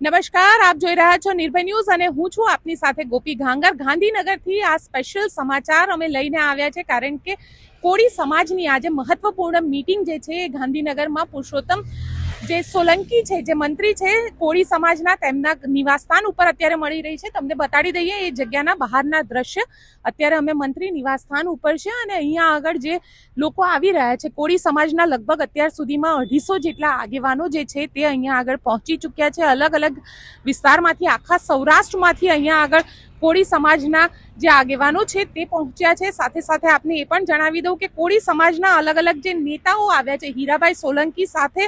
નમસ્કાર, આપ જોઈ રહ્યા છો નિર્ભય ન્યૂઝ અને હું છું આપની સાથે ગોપી ઘાંગર. ગાંધીનગરથી આ સ્પેશિયલ સમાચાર અમે લઈને આવ્યા છે કારણ કે કોળી સમાજની આજે મહત્વપૂર્ણ મીટિંગ જે છે એ ગાંધીનગરમાં પુરુષોત્તમ જે સોલંકી છે, જે મંત્રી છે કોળી સમાજના, તેમના નિવાસસ્થાન ઉપર અત્યારે મળી રહી છે. તમને બતાડી દઈએ એ જગ્યાના બહારના દ્રશ્ય. અત્યારે અમે મંત્રી નિવાસસ્થાન ઉપર છે અને અહીંયા આગળ જે લોકો આવી રહ્યા છે કોળી સમાજના લગભગ અત્યાર સુધીમાં 250 જેટલા આગેવાનો જે છે તે અહીંયા આગળ પહોંચી ચૂક્યા છે. અલગ અલગ વિસ્તારમાંથી, આખા સૌરાષ્ટ્રમાંથી અહીંયા આગળ કોળી સમાજના જે આગેવાનો છે તે પહોંચ્યા છે. સાથે સાથે આપને એ પણ જણાવી દઉં કે કોળી સમાજના અલગ અલગ જે નેતાઓ આવ્યા છે, હીરાભાઈ સોલંકી સાથે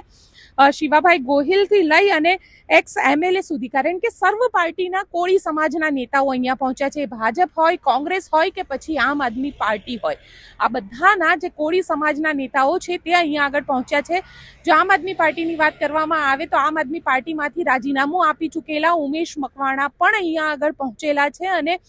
શિવાભાઈ ગોહિલથી લઈ અને એક્સ MLA સુધી, કારણ કે સર્વ પાર્ટીના કોળી સમાજના નેતાઓ અહીંયા પહોંચ્યા છે. ભાજપ હોય, કોંગ્રેસ હોય કે પછી આમ આદમી પાર્ટી હોય, આ બધાના જે કોળી સમાજના નેતાઓ છે તે અહીંયા આગળ પહોંચ્યા છે. જો આમ આદમી પાર્ટીની વાત કરવામાં આવે તો આમ આદમી પાર્ટીમાંથી રાજીનામું આપી ચૂકેલા ઉમેશ મકવાણા પણ અહીંયા આગળ પહોંચેલા છે અને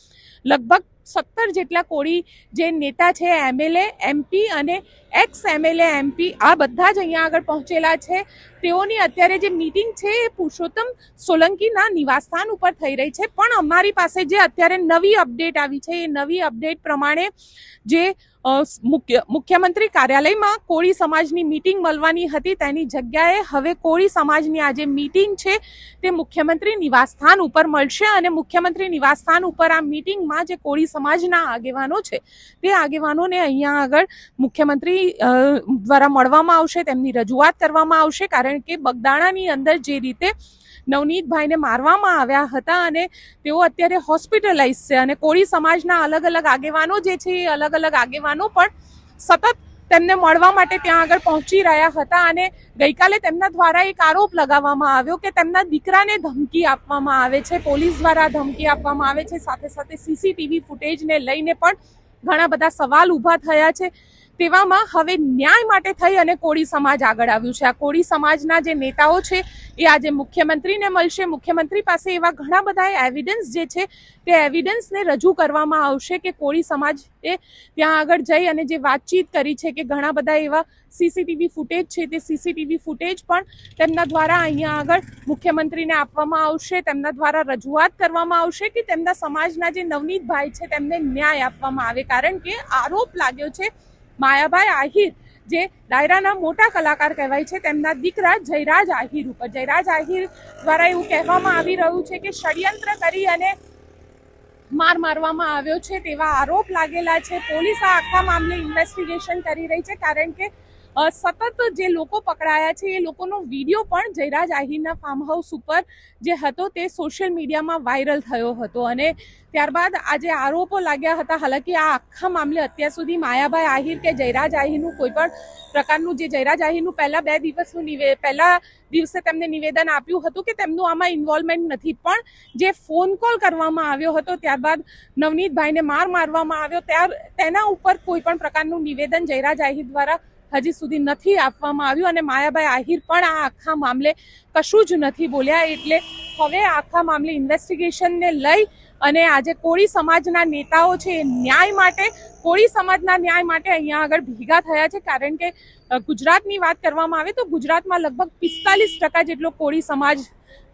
લગભગ 17 જેટલા કોળી જે નેતા છે, MLA, MP અને એક્સ MLA, MP, આ બધા જ અહીંયા આગળ પહોંચેલા છે. તેઓની અત્યારે જે મીટિંગ છે એ પુરુષોત્તમ સોલંકીના નિવાસસ્થાન ઉપર થઈ રહી છે. પણ અમારી પાસે જે અત્યારે નવી અપડેટ આવી છે એ નવી અપડેટ પ્રમાણે જે મુખ્યમંત્રી કાર્યાલયમાં કોળી સમાજની મીટિંગ મળવાની હતી તેની જગ્યાએ હવે કોળી સમાજની આ જે મીટિંગ છે તે મુખ્યમંત્રી નિવાસસ્થાન ઉપર મળશે અને મુખ્યમંત્રી નિવાસસ્થાન ઉપર આ મીટિંગમાં જે કોળી સમાજના આગેવાનો છે તે આગેવાનોને અહીંયા આગળ મુખ્યમંત્રી દ્વારા મળવામાં આવશે, તેમની રજૂઆત કરવામાં આવશે. કારણ કે બગદાણાની અંદર જે રીતે નવનીતભાઈને મારવામાં આવ્યા હતા અને તેઓ અત્યારે હોસ્પિટલાઇઝ છે અને કોળી સમાજના અલગ અલગ આગેવાનો જે છે એ અલગ અલગ આગેવાનો પણ સતત તેમને મળવા માટે ત્યાં આગળ પહોંચી રહ્યા હતા અને ગઈકાલે તેમના દ્વારા એક આરોપ લગાવવામાં આવ્યો કે તેમના દીકરાને ધમકી આપવામાં આવે છે, પોલીસ દ્વારા ધમકી આપવામાં આવે છે. સાથે સાથે CCTV ફૂટેજને લઈને પણ ઘણા બધા સવાલ ઊભા થયા છે. તેવામાં હવે ન્યાય માટે થઈ અને કોળી સમાજ આગળ આવ્યું છે. આ કોળી સમાજના જે નેતાઓ છે એ આજે મુખ્યમંત્રીને મળશે. મુખ્યમંત્રી પાસે એવા ઘણા બધા એવિડન્સ જે છે તે એવિડન્સને રજૂ કરવામાં આવશે કે કોળી સમાજે ત્યાં આગળ જઈ અને જે વાતચીત કરી છે કે ઘણા બધા એવા CCTV ફૂટેજ છે તે CCTV ફૂટેજ પણ તેમના દ્વારા અહીંયા આગળ મુખ્યમંત્રીને આપવામાં આવશે. તેમના દ્વારા રજૂઆત કરવામાં આવશે કે તેમના સમાજના જે નવનીતભાઈ છે તેમને ન્યાય આપવામાં આવે. કારણ કે આરોપ લાગ્યો છે માયાભાઈ આહિર, જે ડાયરાના મોટા કલાકાર કહેવાય છે, તેમના દીકરા જયરાજ આહિર ઉપર. જયરાજ આહિર દ્વારા એવું કહેવામાં આવી રહ્યું છે કે ષડયંત્ર કરી અને મારવામાં આવ્યો છે તેવા આરોપ લાગેલા છે. પોલીસ આ આખા મામલે ઇન્વેસ્ટિગેશન કરી રહી છે કારણ કે સતત જે લોકો પકડાયા છે એ લોકોનો વિડીયો પણ જયરાજ આહિરના ફાર્મ હાઉસ ઉપર જે હતો તે સોશિયલ મીડિયામાં વાયરલ થયો હતો અને ત્યારબાદ આજે આરોપો લાગ્યા હતા. હાલાકી આ આખા મામલે અત્યાર સુધી માયાભાઈ આહિર કે જયરાજ આહિરનું કોઈ પણ પ્રકારનું, જે જયરાજ આહિરનું પહેલા દિવસે તેમને નિવેદન આપ્યું હતું કે તેમનું આમાં ઇન્વોલ્વમેન્ટ નથી, પણ જે ફોન કોલ કરવામાં આવ્યો હતો ત્યારબાદ નવનીતભાઈને મારવામાં આવ્યો તેના ઉપર કોઈ પણ પ્રકારનું નિવેદન જયરાજ આહિર દ્વારા હજી સુધી નથી આપવામાં આવ્યું અને માયાભાઈ આહિર પણ આ આખા મામલે કશું જ નથી બોલ્યા. એટલે હવે આખા મામલે ઇન્વેસ્ટિગેશનને લઈ અને આજે કોળી સમાજના નેતાઓ છે એ ન્યાય માટે, કોળી સમાજના ન્યાય માટે અહીંયા આગળ ભેગા થયા છે. કારણ કે ગુજરાતની વાત કરવામાં આવે તો ગુજરાતમાં લગભગ 45% જેટલો કોળી સમાજ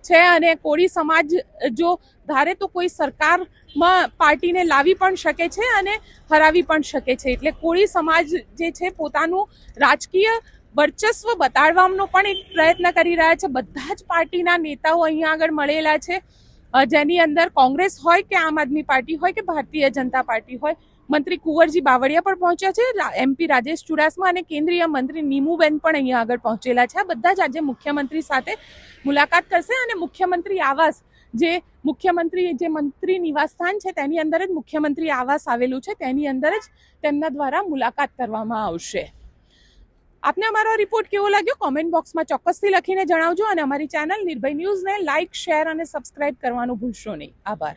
છે અને કોળી સમાજ જો ધારે તો કોઈ સરકારમાં પાર્ટીને લાવી પણ શકે છે અને હરાવી પણ શકે છે. એટલે કોળી સમાજ જે છે પોતાનું રાજકીય વર્ચસ્વ બતાડવાનો પણ એક પ્રયત્ન કરી રહ્યા છે. બધા જ પાર્ટીના નેતાઓ અહીંયા આગળ મળેલા છે, જેની અંદર કોંગ્રેસ હોય કે આમ આદમી પાર્ટી હોય કે ભારતીય જનતા પાર્ટી હોય. મંત્રી કુંવરજી બાવળિયા પણ પહોંચ્યા છે, MP રાજેશ ચુડાસમા અને કેન્દ્રીય મંત્રી નીમુબેન પણ અહીંયા આગળ પહોંચેલા છે. આ બધા જ આજે મુખ્યમંત્રી સાથે મુલાકાત કરશે અને મુખ્યમંત્રી આવાસ, જે મંત્રી નિવાસસ્થાન છે તેની અંદર જ મુખ્યમંત્રી આવાસ આવેલું છે, તેની અંદર જ તેમના દ્વારા મુલાકાત કરવામાં આવશે. આપને અમારો રિપોર્ટ કેવો લાગ્યો કોમેન્ટ બોક્સમાં ચોક્કસથી લખીને જણાવજો અને અમારી ચેનલ નિર્ભય ન્યૂઝને લાઇક, શેર અને સબસ્ક્રાઇબ કરવાનું ભૂલશો નહીં. આભાર.